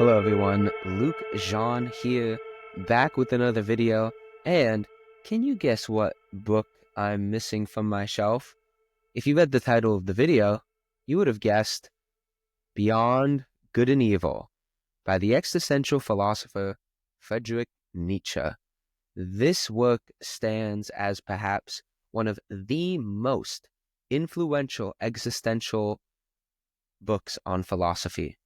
Hello everyone, Luke Jean here, back with another video, and can you guess what book I'm missing from my shelf? If you read the title of the video, you would have guessed Beyond Good and Evil by the existential philosopher Friedrich Nietzsche. This work stands as perhaps one of the most influential existential books on philosophy,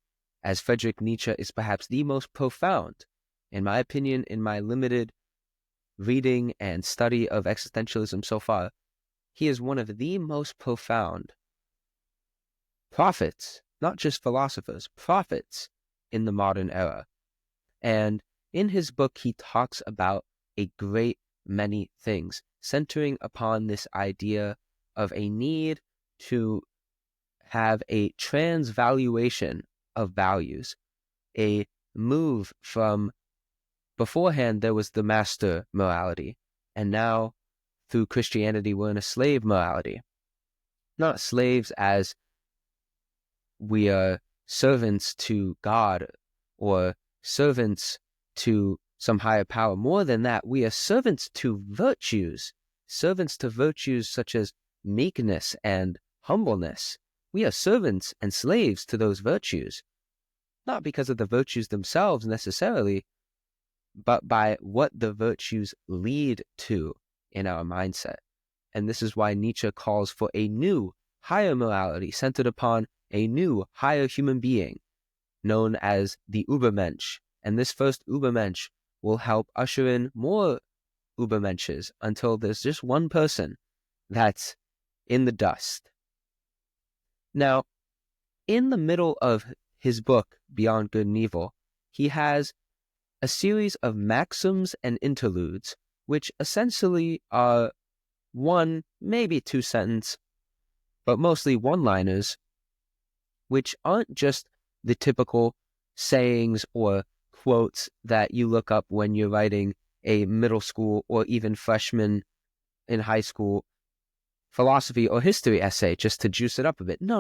as Friedrich Nietzsche is perhaps the most profound, in my opinion, in my limited reading and study of existentialism so far. He is one of the most profound prophets, not just philosophers, prophets in the modern era. And in his book, he talks about a great many things, centering upon this idea of a need to have a transvaluation of values, a move from beforehand there was the master morality, and now through Christianity we're in a slave morality. Not slaves as we are servants to God or servants to some higher power. More than that, we are servants to virtues such as meekness and humbleness. We are servants and slaves to those virtues, not because of the virtues themselves necessarily, but by what the virtues lead to in our mindset. And this is why Nietzsche calls for a new, higher morality centered upon a new, higher human being known as the Übermensch. And this first Übermensch will help usher in more Übermensches until there's just one person that's in the dust. Now, in the middle of his book, Beyond Good and Evil, he has a series of maxims and interludes, which essentially are one, maybe two sentence, but mostly one-liners, which aren't just the typical sayings or quotes that you look up when you're writing a middle school or even freshman in high school philosophy or history essay just to juice it up a bit. No.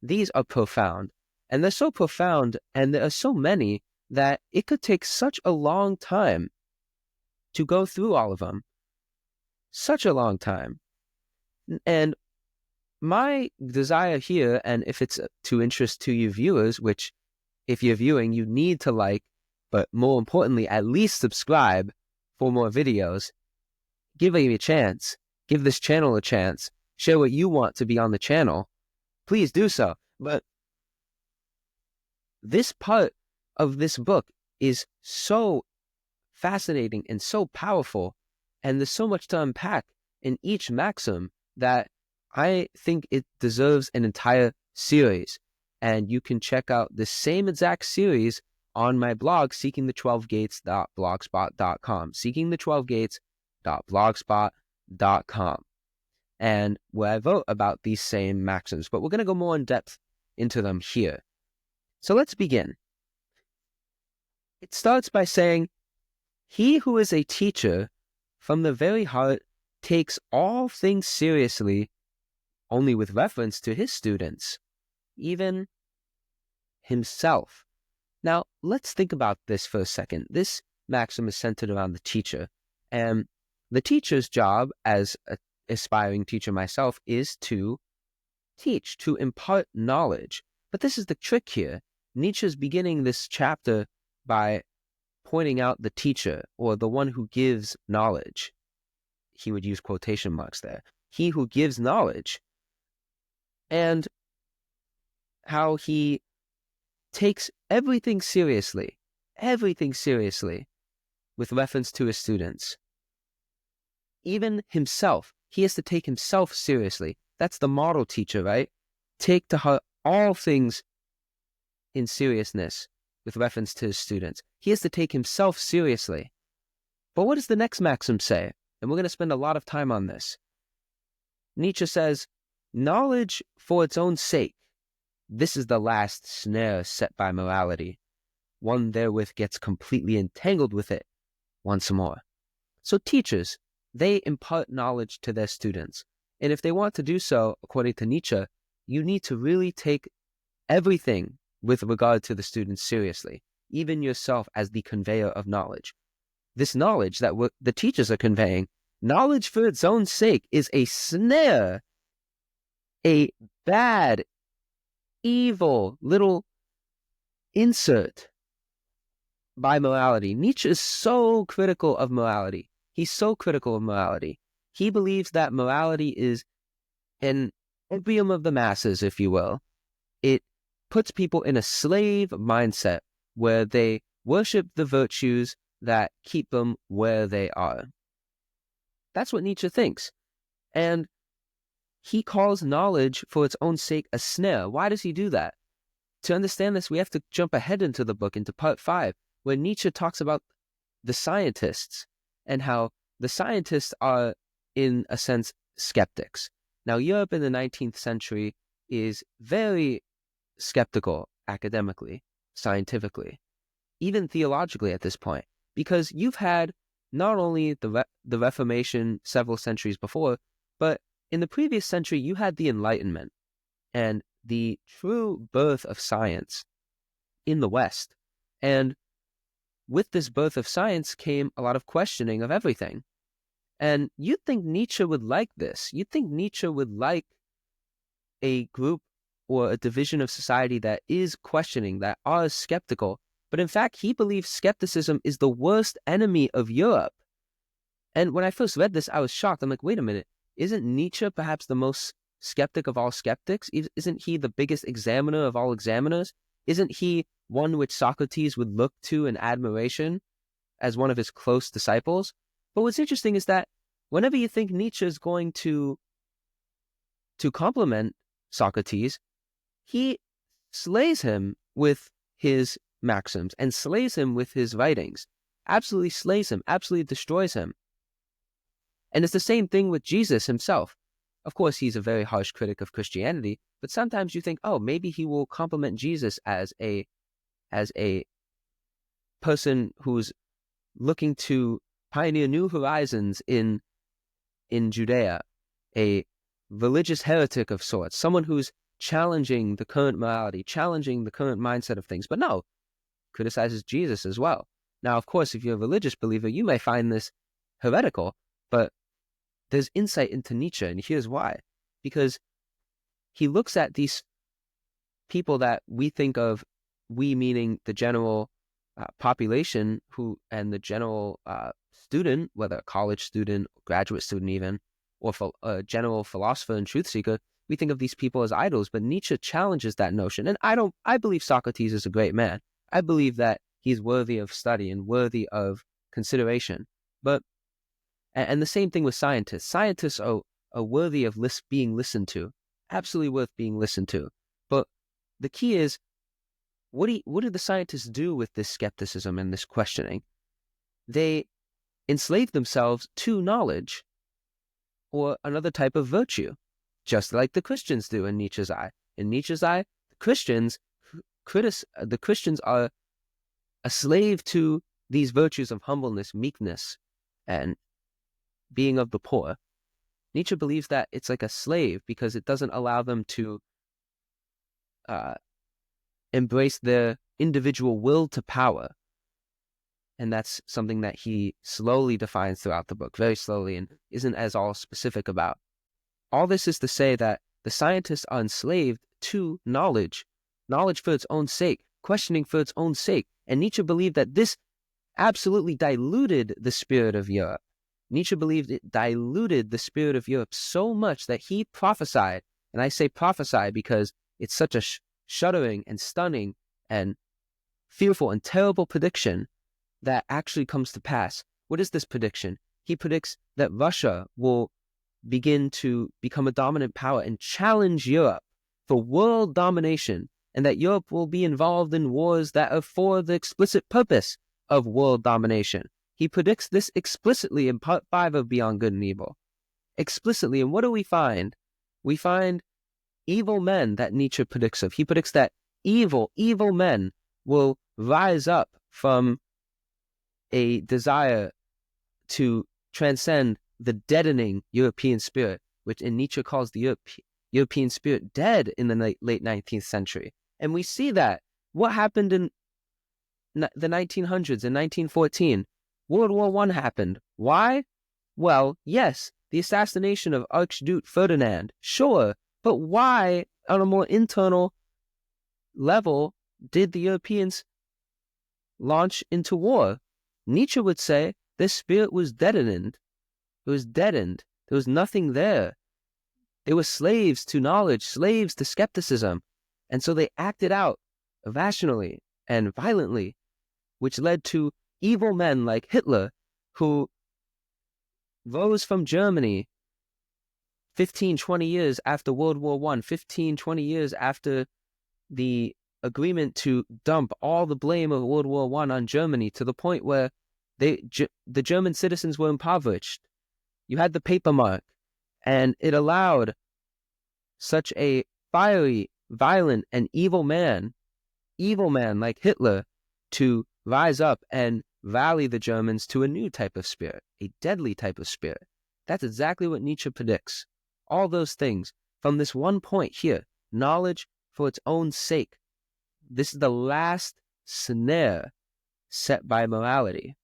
These are profound. And they're so profound, and there are so many, that it could take such a long time to go through all of them. Such a long time. And my desire here, and if it's to interest to you viewers, which if you're viewing, you need to like, but more importantly, at least subscribe for more videos. Give it a chance. Give this channel a chance. Share what you want to be on the channel. Please do so. But this part of this book is so fascinating and so powerful, and there's so much to unpack in each maxim that I think it deserves an entire series. And you can check out the same exact series on my blog, seekingthe12gates.blogspot.com, seekingthe12gates.blogspot.com, and where I wrote about these same maxims, but we're going to go more in depth into them here. So let's begin. It starts by saying, "He who is a teacher from the very heart takes all things seriously only with reference to his students, even himself." Now, let's think about this for a second. This maxim is centered around the teacher, and the teacher's job, as an aspiring teacher myself, is to teach, to impart knowledge. But this is the trick here. Nietzsche's beginning this chapter by pointing out the teacher, or the one who gives knowledge. He would use quotation marks there. He who gives knowledge, and how he takes everything seriously with reference to his students. Even himself, he has to take himself seriously. That's the model teacher, right? Take to heart all things in seriousness with reference to his students. He has to take himself seriously. But what does the next maxim say? And we're going to spend a lot of time on this. Nietzsche says, "Knowledge for its own sake, this is the last snare set by morality. One therewith gets completely entangled with it once more." So teachers, they impart knowledge to their students. And if they want to do so, according to Nietzsche, you need to really take everything with regard to the students seriously, even yourself as the conveyor of knowledge. This knowledge that the teachers are conveying, knowledge for its own sake, is a snare, a bad, evil little insert by morality. Nietzsche is so critical of morality. He's so critical of morality. He believes that morality is an opium of the masses, if you will. It puts people in a slave mindset where they worship the virtues that keep them where they are. That's what Nietzsche thinks. And he calls knowledge for its own sake a snare. Why does he do that? To understand this, we have to jump ahead into the book, into part 5, where Nietzsche talks about the scientists and how the scientists are, in a sense, skeptics. Now, Europe in the 19th century is very skeptical academically, scientifically, even theologically at this point, because you've had not only the Reformation several centuries before, but in the previous century, you had the Enlightenment and the true birth of science in the West. And with this birth of science came a lot of questioning of everything. And you'd think Nietzsche would like this. You'd think Nietzsche would like a group or a division of society that is questioning, that are skeptical. But in fact, he believes skepticism is the worst enemy of Europe. And when I first read this, I was shocked. I'm like, wait a minute. Isn't Nietzsche perhaps the most skeptic of all skeptics? Isn't he the biggest examiner of all examiners? Isn't he one which Socrates would look to in admiration as one of his close disciples? But what's interesting is that whenever you think Nietzsche is going to compliment Socrates, he slays him with his maxims and slays him with his writings. Absolutely slays him, absolutely destroys him. And it's the same thing with Jesus himself. Of course, he's a very harsh critic of Christianity, but sometimes you think, oh, maybe he will compliment Jesus as a person who's looking to pioneer new horizons in Judea, a religious heretic of sorts, someone who's challenging the current morality, challenging the current mindset of things. But no, criticizes Jesus as well. Now, of course, if you're a religious believer, you may find this heretical, but there's insight into Nietzsche, and here's why. Because he looks at these people that we think of, we meaning the general population, and the general student, whether a college student, graduate student even, or a general philosopher and truth seeker, we think of these people as idols. But Nietzsche challenges that notion. And I believe Socrates is a great man. I believe that he's worthy of study and worthy of consideration. And the same thing with scientists. Scientists are worthy of being listened to, absolutely worth being listened to. But the key is, what do the scientists do with this skepticism and this questioning? They enslave themselves to knowledge or another type of virtue, just like the Christians do in Nietzsche's eye. In Nietzsche's eye, the Christians are a slave to these virtues of humbleness, meekness, and being of the poor. Nietzsche believes that it's like a slave because it doesn't allow them to embrace their individual will to power. And that's something that he slowly defines throughout the book, very slowly, and isn't as all specific about. All this is to say that the scientists are enslaved to knowledge for its own sake, questioning for its own sake. And Nietzsche believed that this absolutely diluted the spirit of Europe. Nietzsche believed it diluted the spirit of Europe so much that he prophesied, and I say prophesy because it's such a shuddering and stunning and fearful and terrible prediction that actually comes to pass. What is this prediction? He predicts that Russia will begin to become a dominant power and challenge Europe for world domination, and that Europe will be involved in wars that are for the explicit purpose of world domination. He predicts this explicitly in part 5 of Beyond Good and Evil. Explicitly, and what do we find? We find evil men that Nietzsche predicts of. He predicts that evil men will rise up from a desire to transcend the deadening European spirit, which in Nietzsche calls the European spirit dead in the late 19th century. And we see that What happened in the 1900s, in 1914? World War I happened. Why? Well, yes, the assassination of Archduke Ferdinand, sure, but why, on a more internal level, did the Europeans launch into war? Nietzsche would say their spirit was deadened. It was deadened. There was nothing there. They were slaves to knowledge, slaves to skepticism. And so they acted out irrationally and violently, which led to evil men like Hitler, who rose from Germany 15, 20 years after World War I, 15, 20 years after the agreement to dump all the blame of World War I on Germany, to the point where the German citizens were impoverished. You had the paper mark, and it allowed such a fiery, violent, and evil man like Hitler to rise up and rally the Germans to a new type of spirit, a deadly type of spirit. That's exactly what Nietzsche predicts. All those things from this one point here, knowledge for its own sake. This is the last snare set by morality.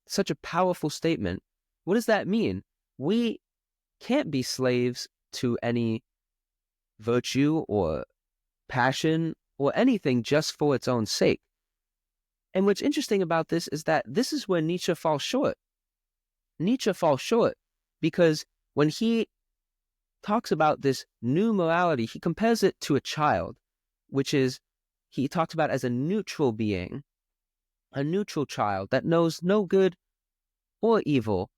Such a powerful statement. What does that mean? We can't be slaves to any virtue or passion or anything just for its own sake. And what's interesting about this is that this is where Nietzsche falls short. Nietzsche falls short because when he talks about this new morality, he compares it to a child, which is, he talks about as a neutral being, a neutral child that knows no good or evil,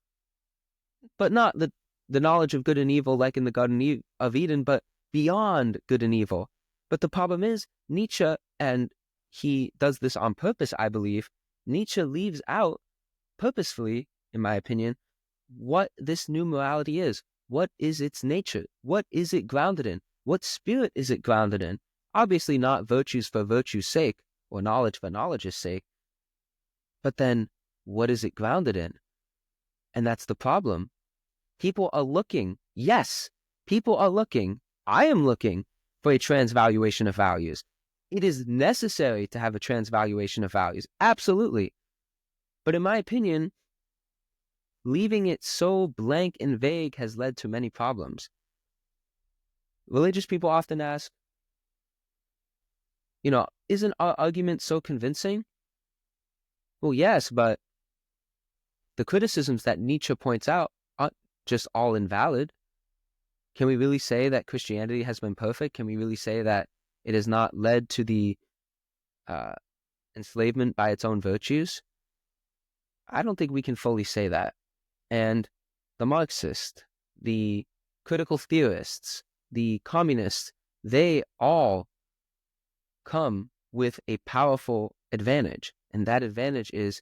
but not the knowledge of good and evil like in the Garden of Eden, but beyond good and evil. But the problem is, Nietzsche, and he does this on purpose, I believe, Nietzsche leaves out purposefully, in my opinion, what this new morality is. What is its nature? What is it grounded in? What spirit is it grounded in? Obviously not virtues for virtue's sake or knowledge for knowledge's sake. But then what is it grounded in? And that's the problem. People are looking. Yes, people are looking. I am looking for a transvaluation of values. It is necessary to have a transvaluation of values. Absolutely. But in my opinion, leaving it so blank and vague has led to many problems. Religious people often ask, isn't our argument so convincing? Well, yes, but the criticisms that Nietzsche points out aren't just all invalid. Can we really say that Christianity has been perfect? Can we really say that it has not led to the enslavement by its own virtues? I don't think we can fully say that. And the Marxists, the critical theorists, the communists, they all come with a powerful advantage. And that advantage is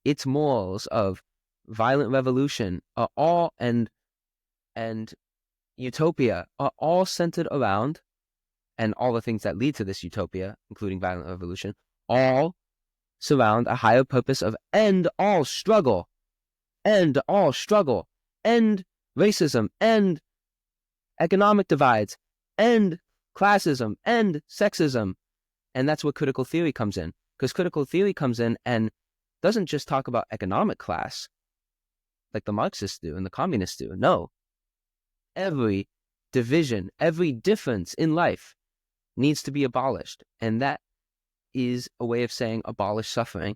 its morals of violent revolution are all and utopia are all centered around, and all the things that lead to this utopia, including violent revolution, all surround a higher purpose of end all struggle, end racism, end economic divides, end classism, end sexism. And that's where critical theory comes in. Because critical theory comes in and doesn't just talk about economic class like the Marxists do and the communists do. No. Every division, every difference in life needs to be abolished. And that is a way of saying abolish suffering.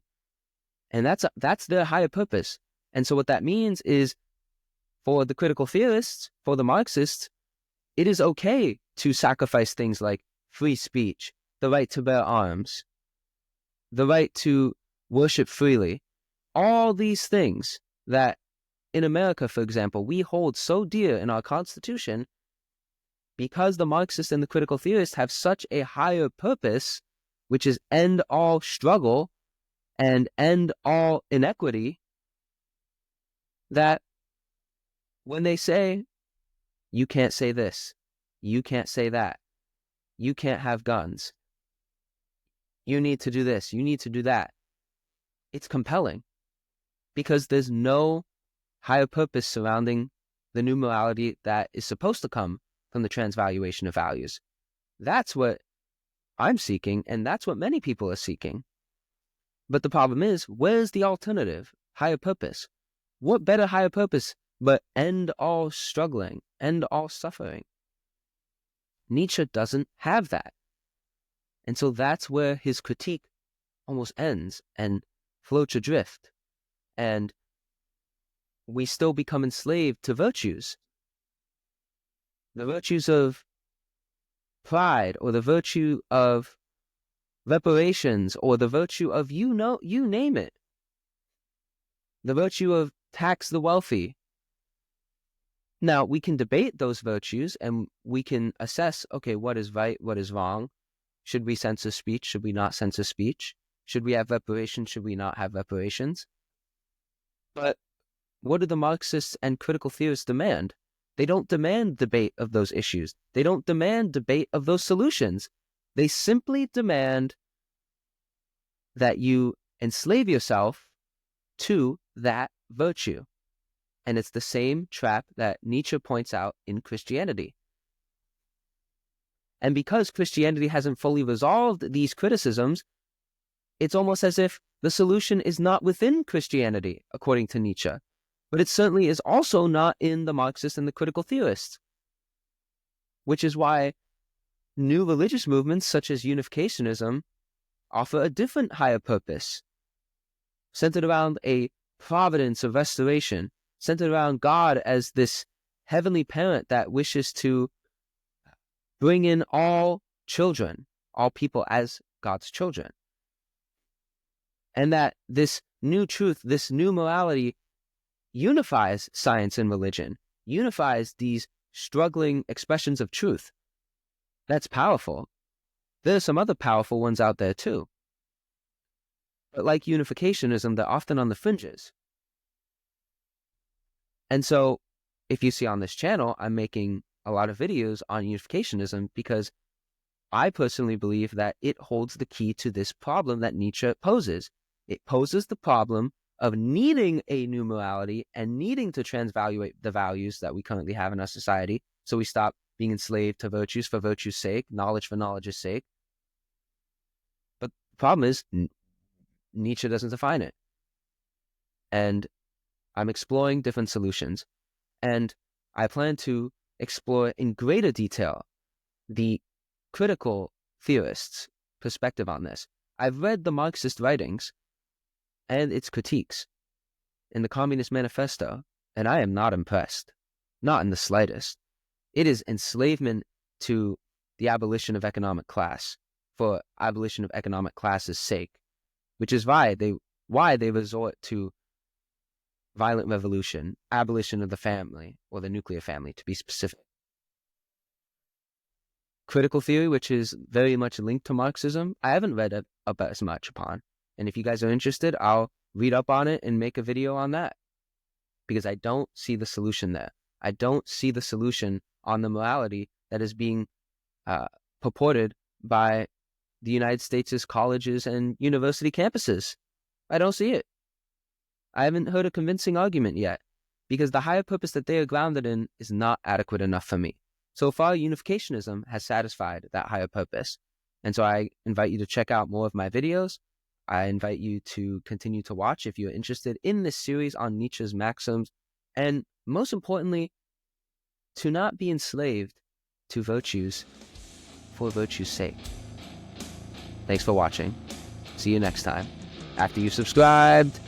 And that's their higher purpose. And so what that means is, for the critical theorists, for the Marxists, it is okay to sacrifice things like free speech, the right to bear arms, the right to worship freely. All these things that in America, for example, we hold so dear in our Constitution, because the Marxists and the critical theorists have such a higher purpose, which is end all struggle and end all inequity, that when they say, you can't say this, you can't say that, you can't have guns, you need to do this, you need to do that, it's compelling because there's no higher purpose surrounding the new morality that is supposed to come from the transvaluation of values. That's what I'm seeking, and that's what many people are seeking. But the problem is, where's the alternative? Higher purpose. What better higher purpose but end all struggling, end all suffering? Nietzsche doesn't have that. And so that's where his critique almost ends and floats adrift. And we still become enslaved to virtues. The virtues of pride, or the virtue of reparations, or the virtue of you name it. The virtue of tax the wealthy. Now, we can debate those virtues and we can assess, okay, what is right, what is wrong? Should we censor speech? Should we not censor speech? Should we have reparations? Should we not have reparations? But what do the Marxists and critical theorists demand? They don't demand debate of those issues. They don't demand debate of those solutions. They simply demand that you enslave yourself to that virtue. And it's the same trap that Nietzsche points out in Christianity. And because Christianity hasn't fully resolved these criticisms, it's almost as if the solution is not within Christianity, according to Nietzsche. But it certainly is also not in the Marxists and the critical theorists. Which is why new religious movements such as unificationism offer a different higher purpose, centered around a providence of restoration, centered around God as this heavenly parent that wishes to bring in all children, all people as God's children. And that this new truth, this new morality unifies science and religion, unifies these struggling expressions of truth. That's powerful. There are some other powerful ones out there too. But like unificationism, they're often on the fringes. And so, if you see on this channel, I'm making a lot of videos on unificationism because I personally believe that it holds the key to this problem that Nietzsche poses. It poses the problem of needing a new morality and needing to transvaluate the values that we currently have in our society, so we stop being enslaved to virtues for virtue's sake, knowledge for knowledge's sake. But the problem is, Nietzsche doesn't define it. And I'm exploring different solutions. And I plan to explore in greater detail the critical theorists' perspective on this. I've read the Marxist writings and its critiques in the Communist Manifesto, and I am not impressed. Not in the slightest. It is enslavement to the abolition of economic class for abolition of economic class's sake, which is why they resort to violent revolution, abolition of the family, or the nuclear family, to be specific. Critical theory, which is very much linked to Marxism, I haven't read up as much upon. And if you guys are interested, I'll read up on it and make a video on that. Because I don't see the solution there. I don't see the solution on the morality that is being purported by the United States' colleges and university campuses. I don't see it. I haven't heard a convincing argument yet, because the higher purpose that they are grounded in is not adequate enough for me. So far, unificationism has satisfied that higher purpose. And so I invite you to check out more of my videos. I invite you to continue to watch if you're interested in this series on Nietzsche's Maxims. And most importantly, to not be enslaved to virtues for virtue's sake. Thanks for watching. See you next time. After you've subscribed,